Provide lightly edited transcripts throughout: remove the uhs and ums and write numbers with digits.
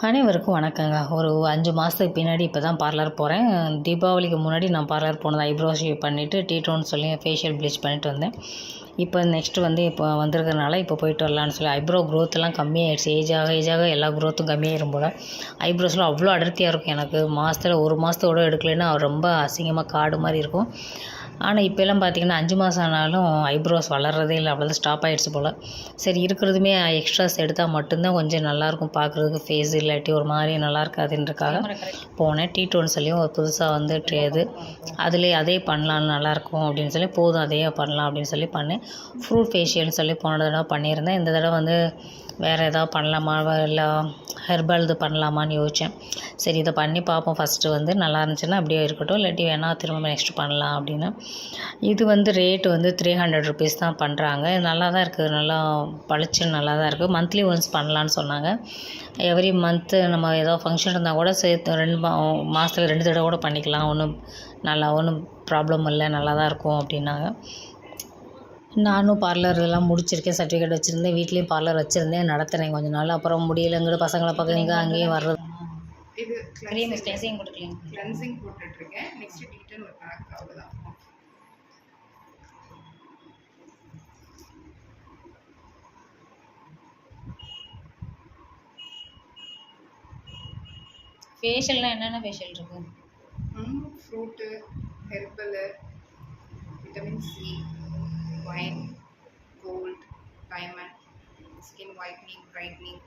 அனைவருக்கும் வணக்கங்க. ஒரு 5 மாதத்துக்கு பின்னாடி இப்போ தான் பார்லர் போகிறேன். தீபாவளிக்கு முன்னாடி நான் பார்லர் போனது ஐப்ரோ ஷேவ் பண்ணிவிட்டு டீடோன்னு சொல்லி ஃபேஷியல் ப்ளீச் பண்ணிட்டு வந்தேன். இப்போ நெக்ஸ்ட்டு இப்போ வந்திருக்கிறதுனால இப்போ போயிட்டு வரலான்னு சொல்லி ஐப்ரோ க்ரோத்தெல்லாம் கம்மியாகிடுச்சு. ஏஜாக எல்லா க்ரோத்தும் கம்மியாயிரும் போல். ஐப்ரோஸ்லாம் அவ்வளோ அடர்த்தியாக இருக்கும். எனக்கு மாதத்தில் 1 மாதத்தோட எடுக்கலைன்னா ரொம்ப அசிங்கமாக காடு மாதிரி இருக்கும். ஆனால் இப்போல்லாம் பார்த்திங்கன்னா 5 மாதம் ஆனாலும் ஐப்ரோஸ் வளர்கிறதே இல்லை, அவ்வளோதான் ஸ்டாப் ஆகிடுச்சு போல். சரி, இருக்கிறதுமே எக்ஸ்ட்ராஸ் எடுத்தால் மட்டும்தான் கொஞ்சம் நல்லாயிருக்கும் பார்க்குறதுக்கு. ஃபேஸ் இல்லாட்டி ஒரு மாதிரி நல்லா இருக்காதுன்றக்காக போனேன். டீடோன்னு சொல்லி ஒரு புதுசாக இது அதிலே அதே பண்ணலாம் நல்லாயிருக்கும் அப்படின்னு சொல்லி போதும் அதையே பண்ணலாம் அப்படின்னு சொல்லி பண்ணேன். ஃப்ரூட் ஃபேஷியல்னு சொல்லி போன தடவை பண்ணியிருந்தேன். இந்த தடவை வேறு எதாவது பண்ணலாமா இல்லை ஹெர்பல் இது பண்ணலாமான்னு யோசித்தேன். சரி, இதை பண்ணி பார்ப்போம். ஃபஸ்ட்டு நல்லா இருந்துச்சுன்னா அப்படியே இருக்கட்டும், இல்லாட்டி வேணால் திரும்ப நெக்ஸ்ட் பண்ணலாம் அப்படின்னு. இது ரேட்டு 300 ருபீஸ் தான் பண்ணுறாங்க. நல்லா தான் இருக்குது, நல்லா பளிச்சுன்னு நல்லா தான் இருக்குது. மந்த்லி ஒன்ஸ் பண்ணலான்னு சொன்னாங்க. எவ்ரி மந்த்து நம்ம ஏதோ ஃபங்க்ஷன் இருந்தால் கூட சேர்த்து 2 மாதத்தில் 2 தடவை கூட பண்ணிக்கலாம். ஒன்றும் ப்ராப்ளம் இல்லை, நல்லா தான் இருக்கும் அப்படின்னாங்க. நானும் பார்லர் எல்லாம் முடிச்சிருக்கேன், சர்டிஃபிகேட் வச்சுருந்தேன். வீட்லேயும் பார்லர் வச்சுருந்தேன், நடத்துனேன் கொஞ்ச நாள். அப்புறம் முடியலைங்கிற பசங்களை பக்கம் இங்கே அங்கேயும் வர்றது. இது கிளென்சிங் போட்டுட்ருக்கேன். நெக்ஸ்ட் டீடன் ஒரு பேக், அவ்வளோதான். ஃபேஷியல்னால் என்னென்ன ஃபேஷியல் இருக்குது? Fruit, herbal, vitamin C, wine, gold, diamond, skin whitening, brightening.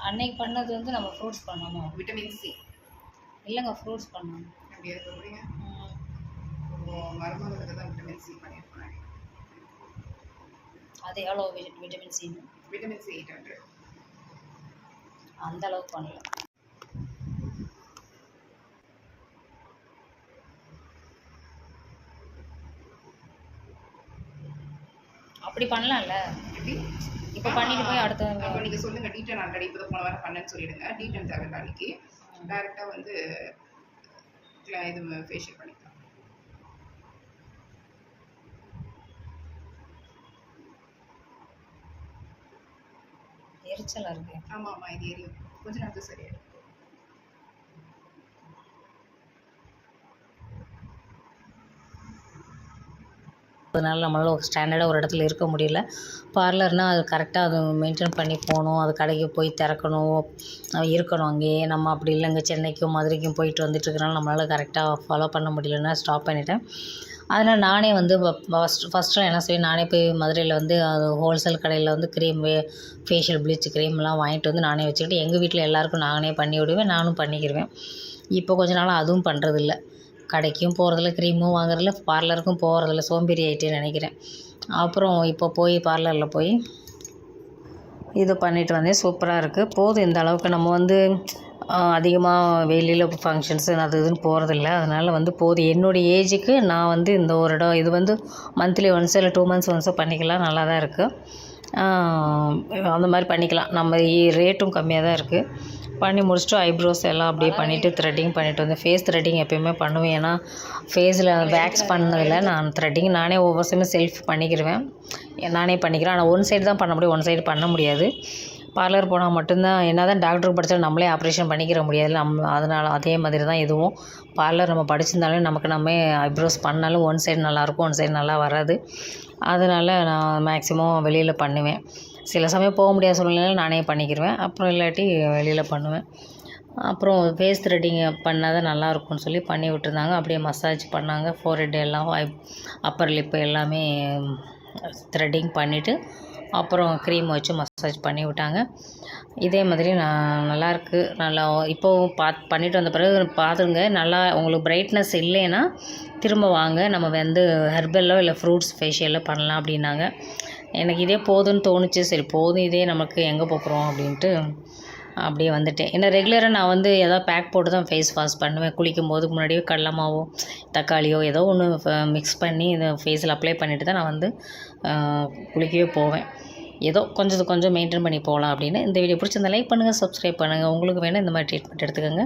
அன்னைக்கு பண்ணது நம்ம ஃப்ரூட்ஸ் பண்ணணும். விட்டமின் சி இல்லைங்க, ஃப்ரூட்ஸ் பண்ணணும். அப்படியே சொல்கிறீங்க. மருமகளுக்கு தான் விட்டமின் சி பண்ணியிருப்பாங்க. அது எவ்வளோ விட்டமின் சி? Vitamin C 800. அந்த அளவுக்கு பண்ணல. அப்படி பண்ணலாம்ல. எப்படி இப்போ பண்ணிட்டு போய் அடுத்த அப்போ நீங்கள் சொல்லுங்கள். டீடன் ஆல்ரெடி இப்போ போன வாரம் பண்ணேன்னு சொல்லிடுங்க. டீடன் தேவையில்லை, அன்றைக்கி டேரெக்டாக இது ஃபேஷியல் பண்ணிக்கலாம். எரிச்சலாக இருக்கு. ஆமாம், இது எரியும். கொஞ்ச நேரத்துக்கு சரியாயிடும். அதனால் நம்மளால் ஒரு ஸ்டாண்டர்டாக ஒரு இடத்துல இருக்க முடியல. பார்லர்னால் அது கரெக்டாக அது மெயின்டைன் பண்ணி போகணும். அது கடைக்கு போய் திறக்கணும், இருக்கணும் அங்கேயே. நம்ம அப்படி இல்லைங்க, சென்னைக்கும் மதுரைக்கும் போயிட்டு வந்துட்டுருக்கனால நம்மளால் கரெக்டாக ஃபாலோ பண்ண முடியலன்னா ஸ்டாப் பண்ணிட்டேன். அதனால் நானே ஃபஸ்ட்டு என்ன செய்வேன், நானே போய் மதுரையில் அது ஹோல்சேல் கடையில் க்ரீம், ஃபேஷியல் ப்ளீச் க்ரீம்லாம் வாங்கிட்டு நானே வச்சுக்கிட்டு எங்கள் வீட்டில் எல்லாேருக்கும் நானே பண்ணி விடுவேன், நானும் பண்ணிக்கிடுவேன். இப்போ கொஞ்ச நாள் அதுவும் பண்ணுறதில்ல. கடைக்கும் போகிறதில்ல, க்ரீமும் வாங்குறதில்ல, பார்லருக்கும் போகிறதில்ல. சோம்பேறி ஆகிட்டேன்னு நினைக்கிறேன். அப்புறம் இப்போ பார்லரில் போய் இது பண்ணிட்டு வந்தேன். சூப்பராக இருக்குது. போதும் இந்த அளவுக்கு. நம்ம அதிகமாக வெளியில் ஃபங்க்ஷன்ஸு அது இதுன்னு போகிறதில்ல. அதனால் போதும். என்னுடைய ஏஜுக்கு நான் இந்த ஒரு இடம் இது மந்த்லி ஒன்ஸ் இல்லை 2 மந்த்ஸ் ஒன்ஸோ பண்ணிக்கலாம். நல்லா தான் இருக்குது. அந்த மாதிரி பண்ணிக்கலாம். நம்ம ரேட்டும் கம்மியாக தான் இருக்குது. பண்ணி முடிச்சுட்டு ஐப்ரோஸ் எல்லாம் அப்படியே பண்ணிவிட்டு த்ரெட்டிங் பண்ணிவிட்டு வந்தேன். ஃபேஸ் த்ரெட்டிங் எப்போயுமே பண்ணுவேன். ஏன்னா ஃபேஸில் வேக்ஸ் பண்ணதில்லை. நான் த்ரெட்டிங் நானே ஒவ்வொரு சமயம் செல்ஃப் பண்ணிக்கிடுவேன், நானே பண்ணிக்கிறேன். ஆனால் ஒன் சைடு தான் பண்ண முடியும், ஒன் சைடு பண்ண முடியாது. பார்லர் போனால் மட்டும்தான். என்ன தான் டாக்டருக்கு படித்தாலும் நம்மளே ஆப்ரேஷன் பண்ணிக்கிற முடியாது. அதனால் அதே மாதிரி தான் இதுவும். பார்லர் நம்ம படிச்சிருந்தாலும் நம்ம ஐப்ரோஸ் பண்ணாலும் ஒன் சைடு நல்லாயிருக்கும், ஒன் சைடு நல்லா வராது. அதனால் நான் மேக்ஸிமம் வெளியில் பண்ணுவேன். சில சமயம் போக முடியாத சூழ்நிலையில் நானே பண்ணிக்கிடுவேன். அப்புறம் இல்லாட்டி வெளியில் பண்ணுவேன். அப்புறம் ஃபேஸ் த்ரெட்டிங் பண்ணால் தான் நல்லாயிருக்கும்னு சொல்லி பண்ணி விட்டுருந்தாங்க. அப்படியே மசாஜ் பண்ணாங்க. ஃபோர்ஹெட் எல்லாம், அப்பர் லிப்பு எல்லாமே த்ரெட்டிங் பண்ணிவிட்டு அப்புறம் க்ரீம் வச்சு மசாஜ் பண்ணி விட்டாங்க. இதே மாதிரி நல்லாயிருக்கு. நல்லா இப்போது பண்ணிட்டு வந்த பிறகு பார்த்துங்க. நல்லா உங்களுக்கு பிரைட்னஸ் இல்லைன்னா திரும்ப வாங்க, நம்ம ஹெர்பல்லோ இல்லை ஃப்ரூட்ஸ் ஃபேஷியலோ பண்ணலாம் அப்படின்னாங்க. எனக்கு இதே போதும்னு தோணுச்சு. சரி போதும், இதே நமக்கு எங்கே போகிறோம் அப்படின்ட்டு அப்படியே வந்துட்டேன். ஏன்னா ரெகுலராக நான் ஏதாவது பேக் போட்டு தான் ஃபேஸ் வாஷ் பண்ணுவேன். குளிக்கும் போது முன்னாடியே கடலை மாவோ தக்காளியோ ஏதோ ஒன்று மிக்ஸ் பண்ணி இந்த ஃபேஸில் அப்ளை பண்ணிவிட்டு தான் நான் குளிக்கவே போவேன். ஏதோ கொஞ்சம் மெயின்டைன் பண்ணி போகலாம் அப்படின்னு. இந்த வீடியோ பிடிச்சிருந்தா லைக் பண்ணுங்கள், சப்ஸ்கிரைப் பண்ணுங்கள். உங்களுக்கு வேணால் இந்த மாதிரி ட்ரீட்மெண்ட் எடுத்துக்கோங்க.